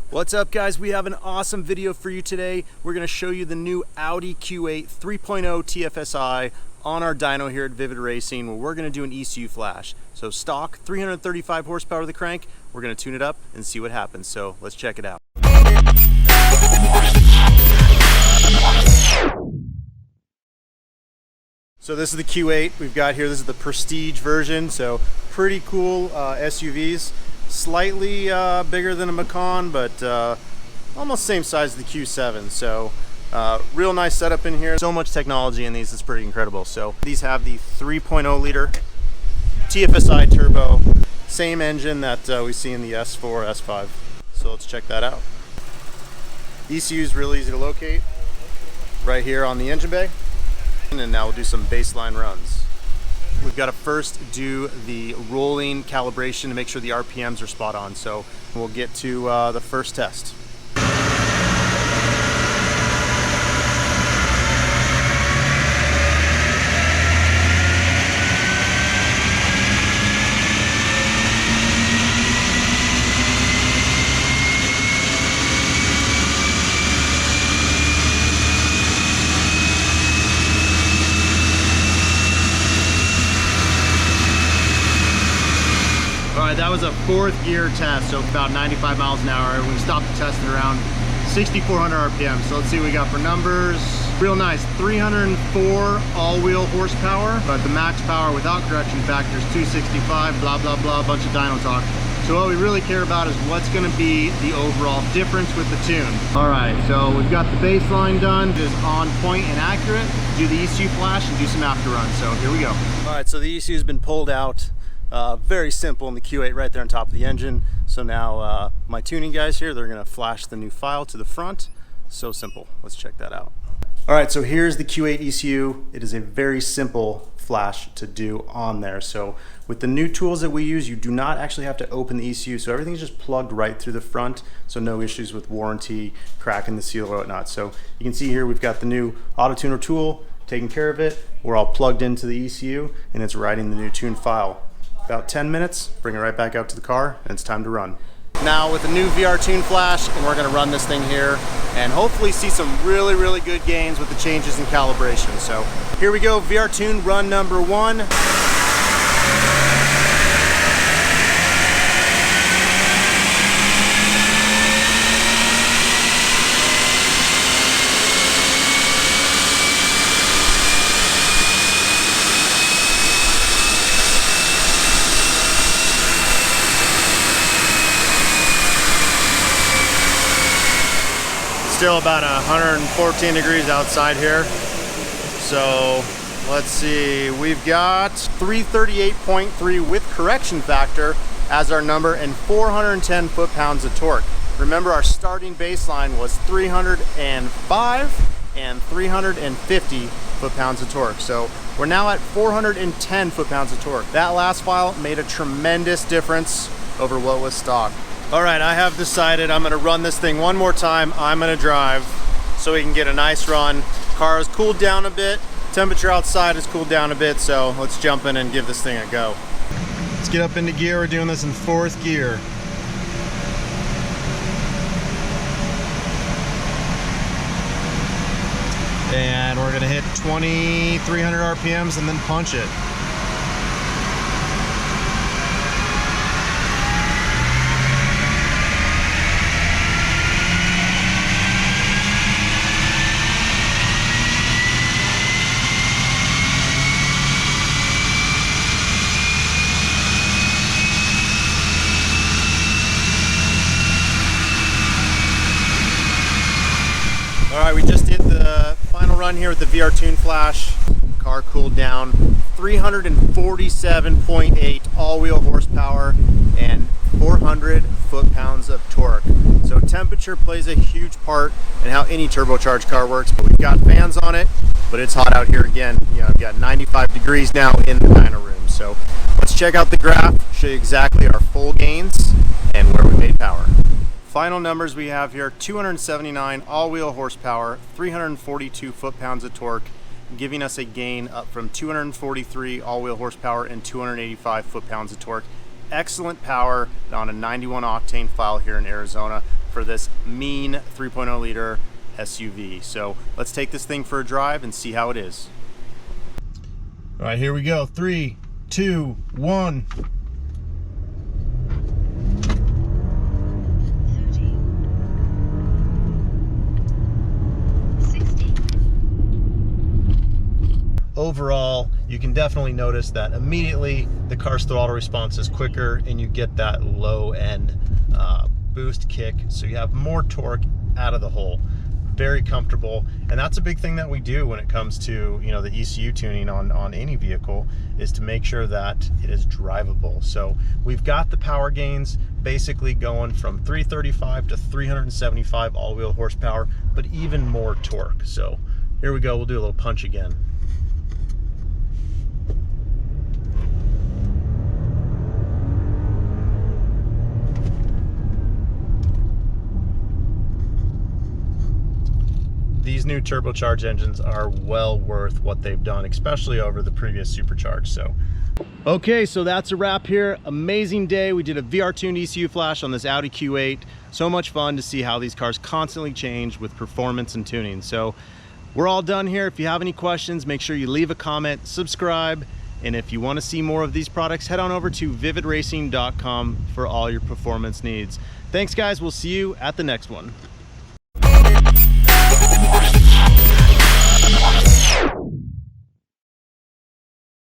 What's up, guys? We have an awesome video for you today. We're going to show you the new Audi Q8 3.0 TFSI on our dyno here at Vivid Racing, where we're going to do an ECU flash. So stock 335 horsepower of the crank. We're going to tune it up and see what happens. So let's check it out. So this is the Q8 we've got here. This is the Prestige version. So pretty cool SUVs. Slightly bigger than a Macan, but almost same size as the Q7. So real nice setup in here. So much technology in these, it's pretty incredible. So these have the 3.0 liter TFSI turbo, same engine that we see in the S4, S5. So let's check that out. ECU is really easy to locate right here on the engine bay. And now we'll do some baseline runs. We've got to first do the rolling calibration to make sure the RPMs are spot on. So we'll get to the first test. That was a fourth gear test, so about 95 miles an hour. We stopped the test at around 6,400 RPM. So let's see what we got for numbers. Real nice, 304 all-wheel horsepower, but the max power without correction factor is 265, blah, blah, blah, a bunch of dyno talk. So what we really care about is what's gonna be the overall difference with the tune. All right, so we've got the baseline done. It is on point and accurate. Do the ECU flash and do some after runs. So here we go. All right, so the ECU has been pulled out. Very simple in the Q8 right there on top of the engine. So now my tuning guys here, they're gonna flash the new file to the front. So simple, let's check that out. All right, so here's the Q8 ECU. It is a very simple flash to do on there. So with the new tools that we use, you do not actually have to open the ECU. So everything's just plugged right through the front. So no issues with warranty, cracking the seal or whatnot. So you can see here, we've got the new auto tuner tool taking care of it. We're all plugged into the ECU and it's writing the new tune file. About 10 minutes, bring it right back out to the car, and it's time to run. Now with the new VR Tune flash, and we're gonna run this thing here, and hopefully see some really, really good gains with the changes in calibration. So here we go, VR Tune run number 1. Still about 114 degrees outside here. So let's see, we've got 338.3 with correction factor as our number and 410 foot-pounds of torque. Remember, our starting baseline was 305 and 350 foot-pounds of torque. So we're now at 410 foot-pounds of torque. That last file made a tremendous difference over what was stock. All right, I have decided I'm gonna run this thing one more time. I'm gonna drive so we can get a nice run. Car has cooled down a bit. Temperature outside has cooled down a bit, so let's jump in and give this thing a go. Let's get up into gear. We're doing this in 4th gear. And we're gonna hit 2,300 RPMs and then punch it. All right, we just did the final run here with the VR Tune flash. Car cooled down, 347.8 all-wheel horsepower and 400 foot-pounds of torque. So temperature plays a huge part in how any turbocharged car works, but we've got fans on it, but it's hot out here again. You know, we've got 95 degrees now in the dyno room. So let's check out the graph, show you exactly our full gains and where we made power. Final numbers we have here, 279 all-wheel horsepower, 342 foot-pounds of torque, giving us a gain up from 243 all-wheel horsepower and 285 foot-pounds of torque. Excellent power on a 91 octane file here in Arizona. for this mean 3.0 liter SUV. So let's take this thing for a drive and see how it is. All right, here we go. 3, 2, 1. Overall, you can definitely notice that immediately the car's throttle response is quicker and you get that low end boost kick, so you have more torque out of the hole. Very comfortable, and that's a big thing that we do when it comes to, you know, the ECU tuning on any vehicle, is to make sure that it is drivable. So we've got the power gains basically going from 335 to 375 all-wheel horsepower, but even more torque. So here we go, we'll do a little punch again. These new turbocharged engines are well worth what they've done, especially over the previous supercharged. So, okay, so that's a wrap here. Amazing day. We did a VR Tuned ECU flash on this Audi Q8. So much fun to see how these cars constantly change with performance and tuning. So we're all done here. If you have any questions, make sure you leave a comment, subscribe, and if you want to see more of these products, head on over to vividracing.com for all your performance needs. Thanks guys, we'll see you at the next one.